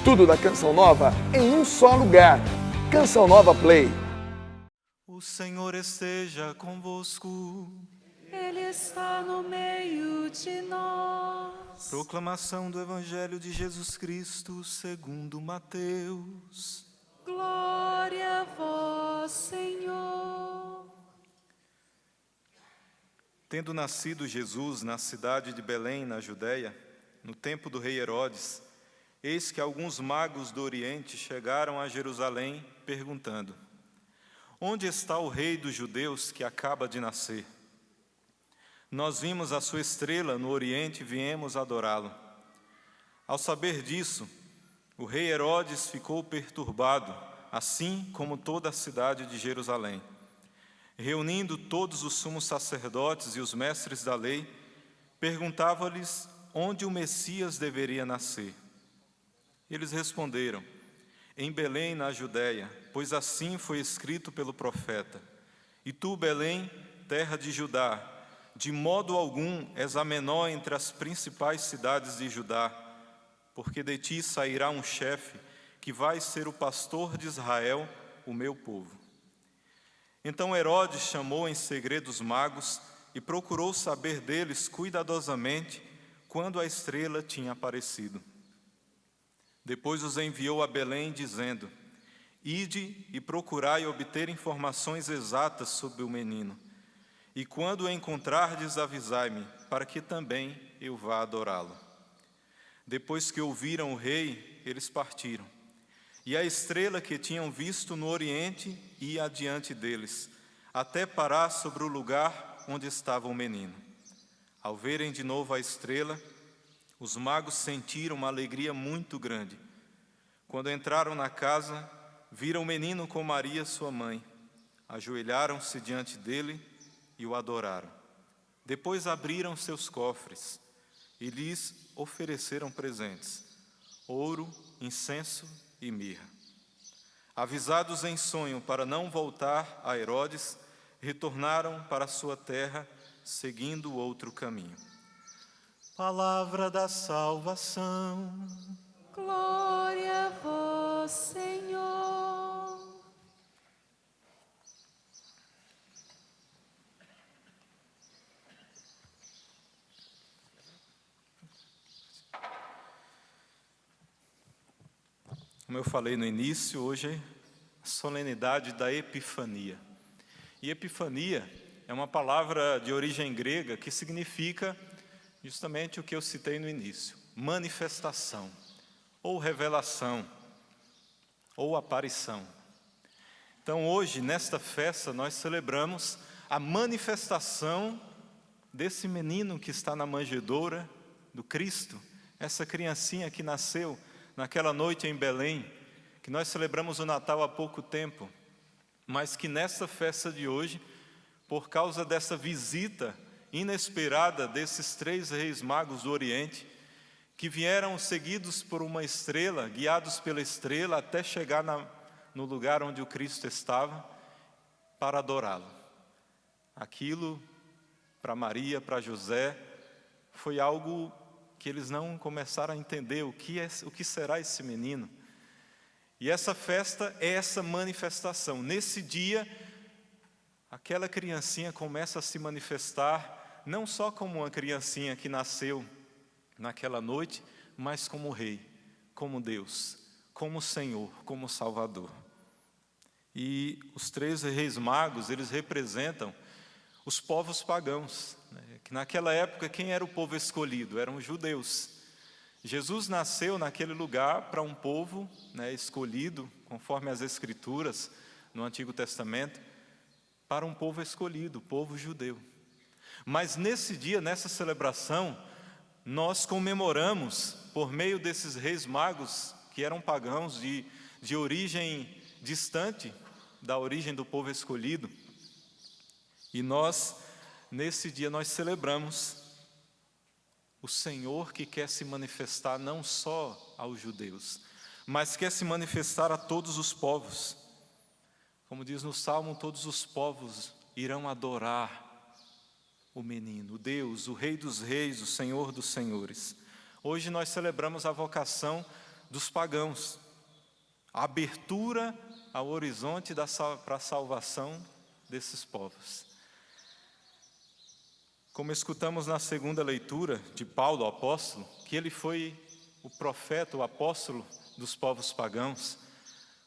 Tudo da Canção Nova em um só lugar. Canção Nova Play. O Senhor esteja convosco. Ele está no meio de nós. Proclamação do Evangelho de Jesus Cristo segundo Mateus. Glória a vós, Senhor. Tendo nascido Jesus na cidade de Belém, na Judéia, no tempo do rei Herodes, eis que alguns magos do Oriente chegaram a Jerusalém, perguntando: onde está o rei dos judeus que acaba de nascer? Nós vimos a sua estrela no Oriente e viemos adorá-lo. Ao saber disso, o rei Herodes ficou perturbado, assim como toda a cidade de Jerusalém. Reunindo todos os sumos sacerdotes e os mestres da lei, perguntava-lhes onde o Messias deveria nascer. Eles responderam: em Belém, na Judéia, pois assim foi escrito pelo profeta: e tu, Belém, terra de Judá, de modo algum és a menor entre as principais cidades de Judá, porque de ti sairá um chefe que vai ser o pastor de Israel, o meu povo. Então Herodes chamou em segredo os magos e procurou saber deles cuidadosamente quando a estrela tinha aparecido. Depois os enviou a Belém, dizendo: ide e procurai obter informações exatas sobre o menino, e quando o encontrardes, avisai-me, para que também eu vá adorá-lo. Depois que ouviram o rei, eles partiram. E a estrela que tinham visto no Oriente ia adiante deles, até parar sobre o lugar onde estava o menino. Ao verem de novo a estrela, os magos sentiram uma alegria muito grande. Quando entraram na casa, viram o menino com Maria, sua mãe. Ajoelharam-se diante dele e o adoraram. Depois abriram seus cofres e lhes ofereceram presentes: ouro, incenso e mirra. Avisados em sonho para não voltar a Herodes, retornaram para sua terra, seguindo outro caminho. Palavra da salvação. Glória a vós, Senhor. Como eu falei no início, hoje é a solenidade da Epifania. E Epifania é uma palavra de origem grega que significa justamente o que eu citei no início: manifestação, ou revelação, ou aparição. Então hoje, nesta festa, nós celebramos a manifestação desse menino que está na manjedoura do Cristo, essa criancinha que nasceu naquela noite em Belém, que nós celebramos o Natal há pouco tempo, mas que nessa festa de hoje, por causa dessa visita inesperada desses 3 reis magos do Oriente, que vieram seguidos por uma estrela, guiados pela estrela, até chegar no lugar onde o Cristo estava, para adorá-lo. Aquilo, para Maria, para José, foi algo que eles não começaram a entender, o que será esse menino. E essa festa é essa manifestação. Nesse dia, aquela criancinha começa a se manifestar, não só como uma criancinha que nasceu naquela noite, mas como rei, como Deus, como Senhor, como Salvador. E os 3 reis magos, eles representam os povos pagãos, né? Que naquela época, quem era o povo escolhido? Eram os judeus. Jesus nasceu naquele lugar para um povo, né, escolhido, conforme as Escrituras no Antigo Testamento, para um povo escolhido, o povo judeu. Mas nesse dia, nessa celebração, nós comemoramos, por meio desses reis magos, que eram pagãos de origem distante da origem do povo escolhido, e nós, nesse dia, nós celebramos o Senhor que quer se manifestar não só aos judeus, mas quer se manifestar a todos os povos. Como diz no Salmo, todos os povos irão adorar o menino, o Deus, o Rei dos Reis, o Senhor dos Senhores. Hoje nós celebramos a vocação dos pagãos, a abertura ao horizonte para a salvação desses povos. Como escutamos na segunda leitura de Paulo, o apóstolo, que ele foi o profeta, o apóstolo dos povos pagãos,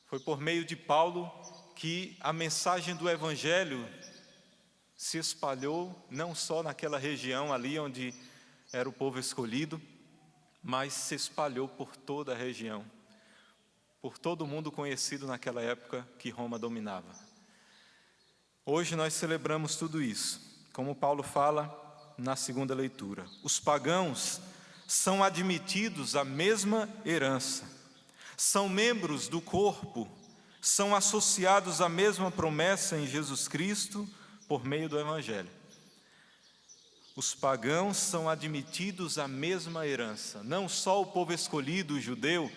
foi por meio de Paulo que a mensagem do Evangelho se espalhou, não só naquela região ali onde era o povo escolhido, mas se espalhou por toda a região, por todo o mundo conhecido naquela época que Roma dominava. Hoje nós celebramos tudo isso, como Paulo fala na segunda leitura. Os pagãos são admitidos à mesma herança, são membros do corpo, são associados à mesma promessa em Jesus Cristo por meio do Evangelho. Os pagãos são admitidos à mesma herança. Não só o povo escolhido, o judeu,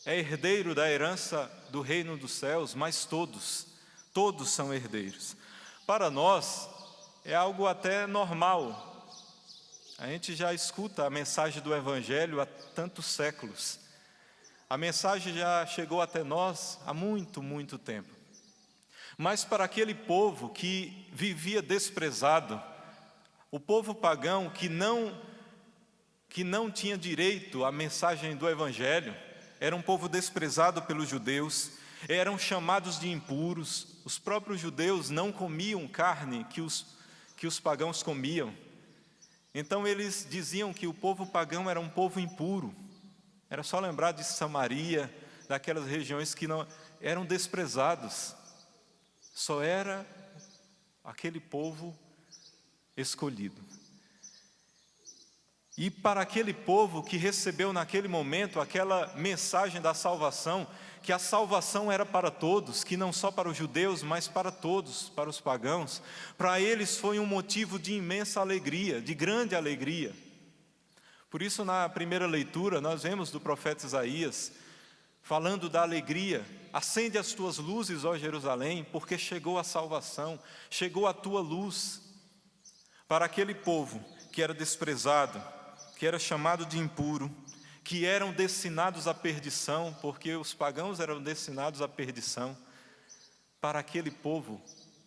é herdeiro da herança do reino dos céus, mas todos são herdeiros. Para nós, é algo até normal. A gente já escuta a mensagem do Evangelho há tantos séculos. A mensagem já chegou até nós há muito, muito tempo. Mas para aquele povo que vivia desprezado, o povo pagão que não tinha direito à mensagem do Evangelho, era um povo desprezado pelos judeus, eram chamados de impuros. Os próprios judeus não comiam carne que os pagãos comiam. Então eles diziam que o povo pagão era um povo impuro. Era só lembrar de Samaria, daquelas regiões que não eram desprezados. Só era aquele povo escolhido. E para aquele povo que recebeu naquele momento aquela mensagem da salvação, que a salvação era para todos, que não só para os judeus, mas para todos, para os pagãos, para eles foi um motivo de imensa alegria, de grande alegria. Por isso, na primeira leitura, nós vemos do profeta Isaías, falando da alegria: acende as tuas luzes, ó Jerusalém, porque chegou a salvação, chegou a tua luz. Para aquele povo que era desprezado, que era chamado de impuro, que eram destinados à perdição, porque os pagãos eram destinados à perdição, para aquele povo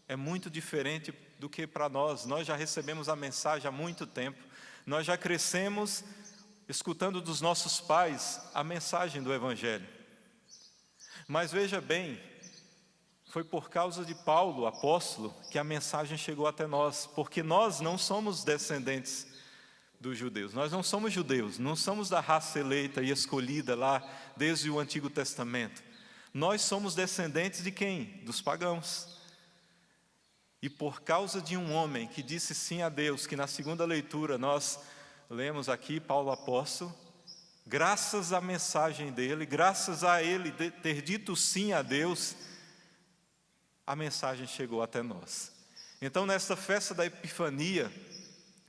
é muito diferente do que para nós. Nós já recebemos a mensagem há muito tempo, nós já crescemos escutando dos nossos pais a mensagem do Evangelho. Mas veja bem, foi por causa de Paulo, o apóstolo, que a mensagem chegou até nós, porque nós não somos descendentes dos judeus, nós não somos judeus, não somos da raça eleita e escolhida lá desde o Antigo Testamento. Nós somos descendentes de quem? Dos pagãos. E por causa de um homem que disse sim a Deus, que na segunda leitura nós lemos aqui, Paulo apóstolo, graças à mensagem dele, graças a ele ter dito sim a Deus, a mensagem chegou até nós. Então, nesta festa da Epifania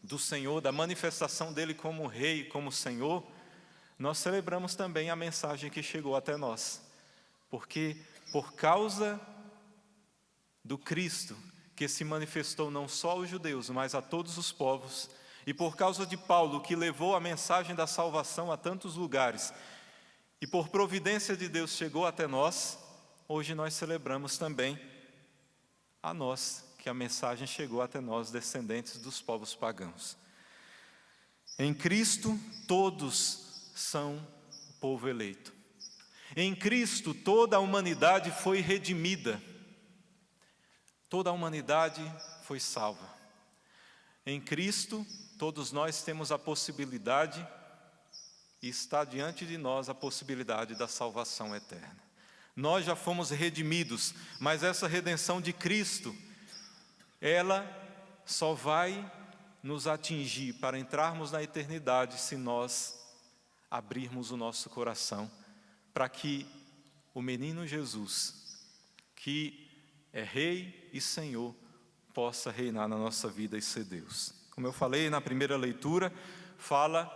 do Senhor, da manifestação dele como Rei, como Senhor, nós celebramos também a mensagem que chegou até nós, porque por causa do Cristo, que se manifestou não só aos judeus, mas a todos os povos, e por causa de Paulo, que levou a mensagem da salvação a tantos lugares, e por providência de Deus chegou até nós, hoje nós celebramos também a nós, que a mensagem chegou até nós, descendentes dos povos pagãos. Em Cristo, todos são o povo eleito. Em Cristo, toda a humanidade foi redimida. Toda a humanidade foi salva. Em Cristo, todos nós temos a possibilidade, e está diante de nós a possibilidade da salvação eterna. Nós já fomos redimidos, mas essa redenção de Cristo, ela só vai nos atingir para entrarmos na eternidade se nós abrirmos o nosso coração para que o menino Jesus, que é Rei e Senhor, possa reinar na nossa vida e ser Deus. Como eu falei na primeira leitura, fala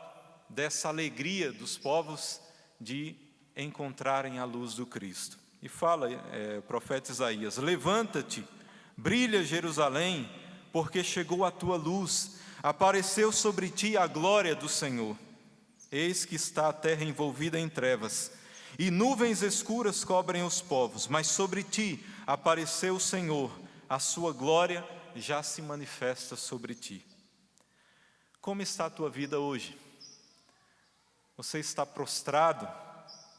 dessa alegria dos povos de encontrarem a luz do Cristo. E fala o profeta Isaías: levanta-te, brilha Jerusalém, porque chegou a tua luz, apareceu sobre ti a glória do Senhor. Eis que está a terra envolvida em trevas, e nuvens escuras cobrem os povos, mas sobre ti apareceu o Senhor, a sua glória já se manifesta sobre ti. Como está a tua vida hoje? Você está prostrado,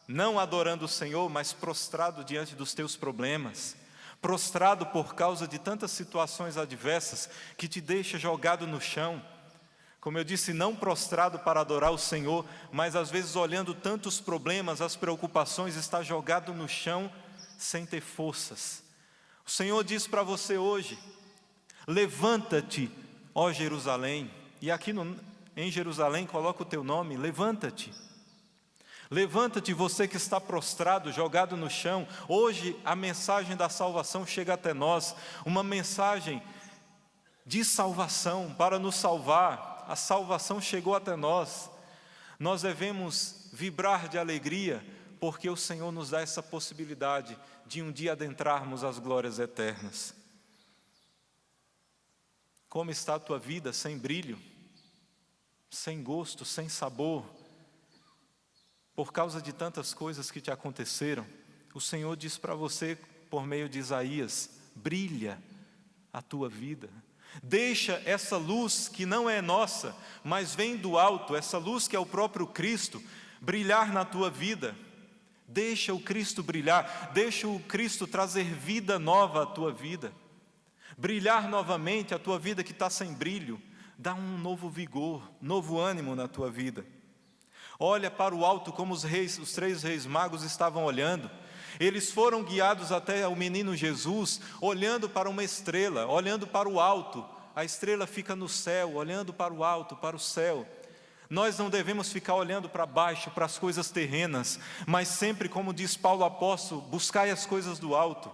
não adorando o Senhor, mas prostrado diante dos teus problemas, prostrado por causa de tantas situações adversas que te deixa jogado no chão. Como eu disse, não prostrado para adorar o Senhor, mas às vezes olhando tantos problemas, as preocupações, está jogado no chão sem ter forças. O Senhor diz para você hoje: levanta-te, ó Jerusalém. E aqui em Jerusalém coloca o teu nome, levanta-te. Levanta-te, você que está prostrado, jogado no chão. Hoje a mensagem da salvação chega até nós, uma mensagem de salvação para nos salvar. A salvação chegou até nós. Nós devemos vibrar de alegria, porque o Senhor nos dá essa possibilidade de um dia adentrarmos as glórias eternas. Como está a tua vida sem brilho, sem gosto, sem sabor? Por causa de tantas coisas que te aconteceram, o Senhor diz para você, por meio de Isaías: brilha a tua vida. Deixa essa luz que não é nossa, mas vem do alto, essa luz que é o próprio Cristo, brilhar na tua vida. Deixa o Cristo brilhar, deixa o Cristo trazer vida nova à tua vida. Brilhar novamente a tua vida que está sem brilho, dá um novo vigor, novo ânimo na tua vida. Olha para o alto como os 3 reis magos estavam olhando. Eles foram guiados até o menino Jesus, olhando para uma estrela, olhando para o alto. A estrela fica no céu, olhando para o alto, para o céu. Nós não devemos ficar olhando para baixo, para as coisas terrenas, mas sempre, como diz Paulo apóstolo, buscai as coisas do alto.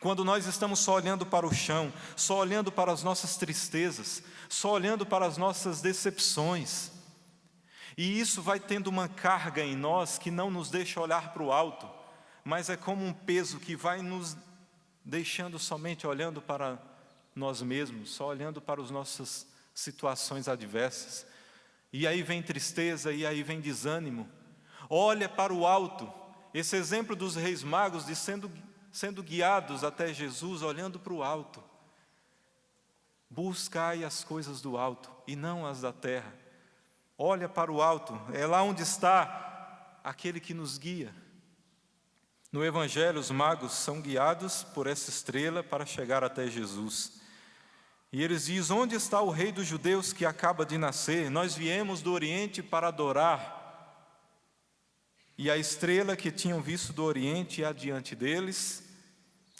Quando nós estamos só olhando para o chão, só olhando para as nossas tristezas, só olhando para as nossas decepções, e isso vai tendo uma carga em nós que não nos deixa olhar para o alto, mas é como um peso que vai nos deixando somente olhando para nós mesmos, só olhando para as nossas situações adversas. E aí vem tristeza, e aí vem desânimo. Olha para o alto, esse exemplo dos reis magos de sendo guiados até Jesus, olhando para o alto. Buscai as coisas do alto e não as da terra. Olha para o alto, é lá onde está aquele que nos guia. No Evangelho, os magos são guiados por essa estrela para chegar até Jesus. E eles dizem: onde está o rei dos judeus que acaba de nascer? Nós viemos do Oriente para adorar. E a estrela que tinham visto do Oriente ia adiante deles,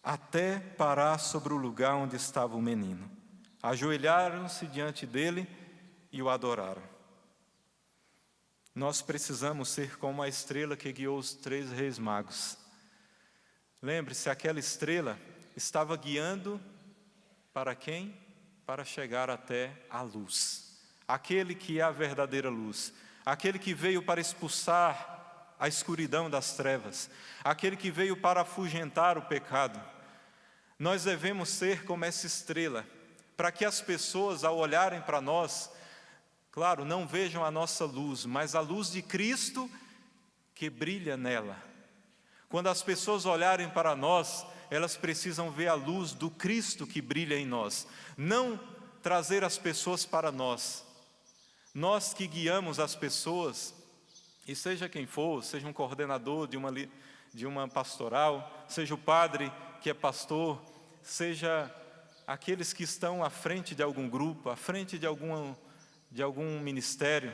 até parar sobre o lugar onde estava o menino. Ajoelharam-se diante dele e o adoraram. Nós precisamos ser como a estrela que guiou os 3 reis magos. Lembre-se, aquela estrela estava guiando para quem? Para chegar até a luz. Aquele que é a verdadeira luz. Aquele que veio para expulsar a escuridão das trevas. Aquele que veio para afugentar o pecado. Nós devemos ser como essa estrela, para que as pessoas, ao olharem para nós, claro, não vejam a nossa luz, mas a luz de Cristo que brilha nela. Quando as pessoas olharem para nós, elas precisam ver a luz do Cristo que brilha em nós. Não trazer as pessoas para nós. Nós que guiamos as pessoas, e seja quem for, seja um coordenador de uma pastoral, seja o padre que é pastor, seja aqueles que estão à frente de algum grupo, à frente de algum ministério,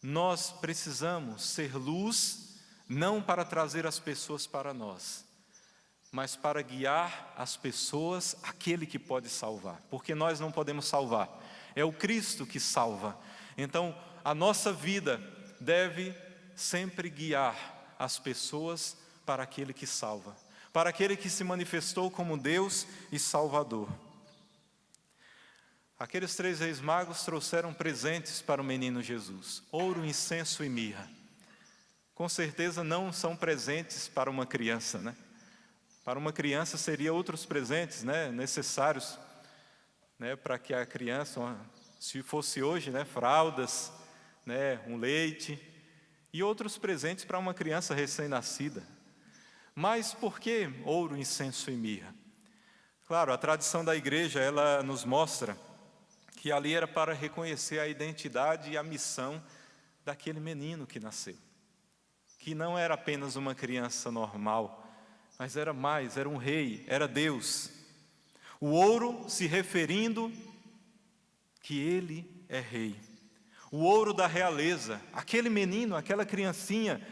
nós precisamos ser luz, não para trazer as pessoas para nós, mas para guiar as pessoas àquele que pode salvar, porque nós não podemos salvar, é o Cristo que salva. Então, a nossa vida deve sempre guiar as pessoas para aquele que salva, para aquele que se manifestou como Deus e Salvador. Aqueles 3 reis magos trouxeram presentes para o menino Jesus: ouro, incenso e mirra. Com certeza não são presentes para uma criança, né? Para uma criança seria outros presentes, né, necessários, né, para que a criança, se fosse hoje, né, fraldas, né, um leite e outros presentes para uma criança recém-nascida. Mas por que ouro, incenso e mirra? Claro, a tradição da igreja, ela nos mostra que ali era para reconhecer a identidade e a missão daquele menino que nasceu. Que não era apenas uma criança normal, mas era mais, era um rei, era Deus. O ouro se referindo que ele é rei. O ouro da realeza, aquele menino, aquela criancinha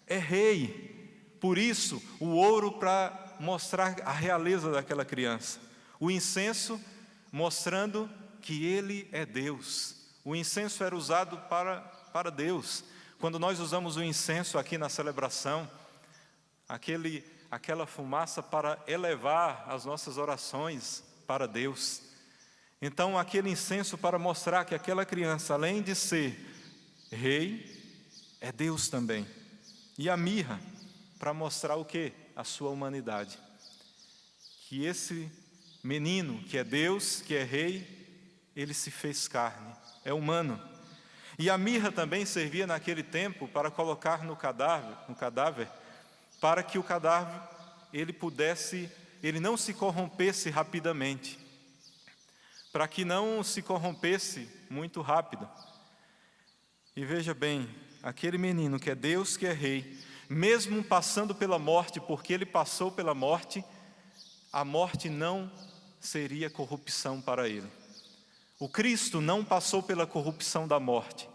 é rei. Por isso, o ouro para mostrar a realeza daquela criança. O incenso mostrando que ele é Deus. O incenso era usado para Deus. Quando nós usamos o incenso aqui na celebração, aquela fumaça para elevar as nossas orações para Deus. Então, aquele incenso para mostrar que aquela criança, além de ser rei, é Deus também. E a mirra, para mostrar o quê? A sua humanidade. Que esse menino, que é Deus, que é rei, ele se fez carne, é humano. E a mirra também servia naquele tempo para colocar no cadáver, para que o cadáver ele não se corrompesse rapidamente, para que não se corrompesse muito rápido. E veja bem, aquele menino que é Deus, que é rei, mesmo passando pela morte, porque ele passou pela morte, a morte não seria corrupção para ele. O Cristo não passou pela corrupção da morte.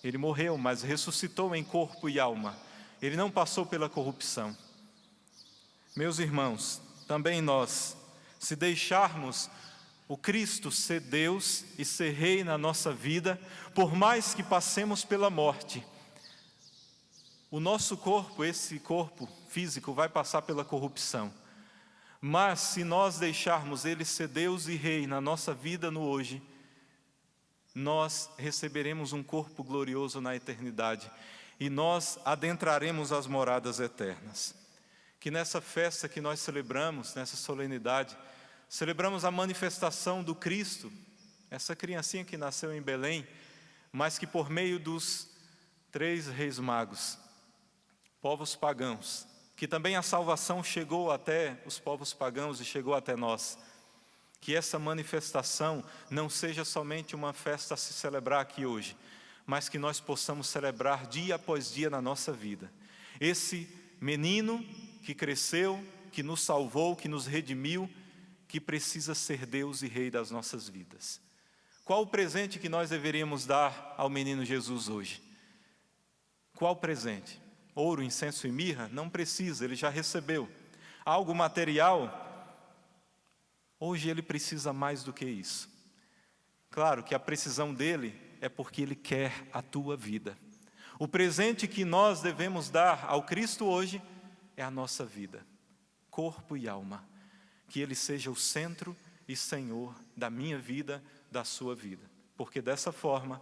Ele morreu, mas ressuscitou em corpo e alma. Ele não passou pela corrupção. Meus irmãos, também nós, se deixarmos o Cristo ser Deus e ser Rei na nossa vida, por mais que passemos pela morte, o nosso corpo, esse corpo físico, vai passar pela corrupção. Mas se nós deixarmos Ele ser Deus e Rei na nossa vida no hoje, nós receberemos um corpo glorioso na eternidade e nós adentraremos as moradas eternas. Que nessa festa que nós celebramos, nessa solenidade, celebramos a manifestação do Cristo, essa criancinha que nasceu em Belém, mas que por meio dos 3 reis magos, povos pagãos, que também a salvação chegou até os povos pagãos e chegou até nós. Que essa manifestação não seja somente uma festa a se celebrar aqui hoje, mas que nós possamos celebrar dia após dia na nossa vida. Esse menino que cresceu, que nos salvou, que nos redimiu, que precisa ser Deus e Rei das nossas vidas. Qual o presente que nós deveríamos dar ao menino Jesus hoje? Qual presente? Ouro, incenso e mirra? Não precisa, ele já recebeu. Algo material? Hoje ele precisa mais do que isso. Claro que a precisão dele é porque ele quer a tua vida. O presente que nós devemos dar ao Cristo hoje é a nossa vida, corpo e alma. Que ele seja o centro e Senhor da minha vida, da sua vida. Porque dessa forma,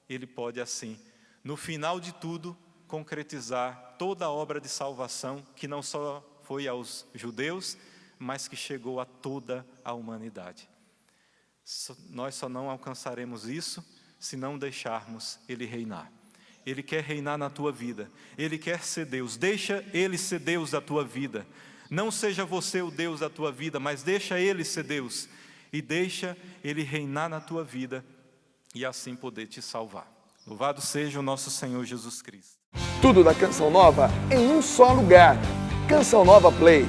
ele pode assim, no final de tudo, concretizar toda a obra de salvação que não só foi aos judeus, mas que chegou a toda a humanidade. Nós só não alcançaremos isso se não deixarmos Ele reinar. Ele quer reinar na tua vida. Ele quer ser Deus. Deixa Ele ser Deus da tua vida. Não seja você o Deus da tua vida, mas deixa Ele ser Deus. E deixa Ele reinar na tua vida e assim poder te salvar. Louvado seja o nosso Senhor Jesus Cristo. Tudo da Canção Nova em um só lugar. Canção Nova Play.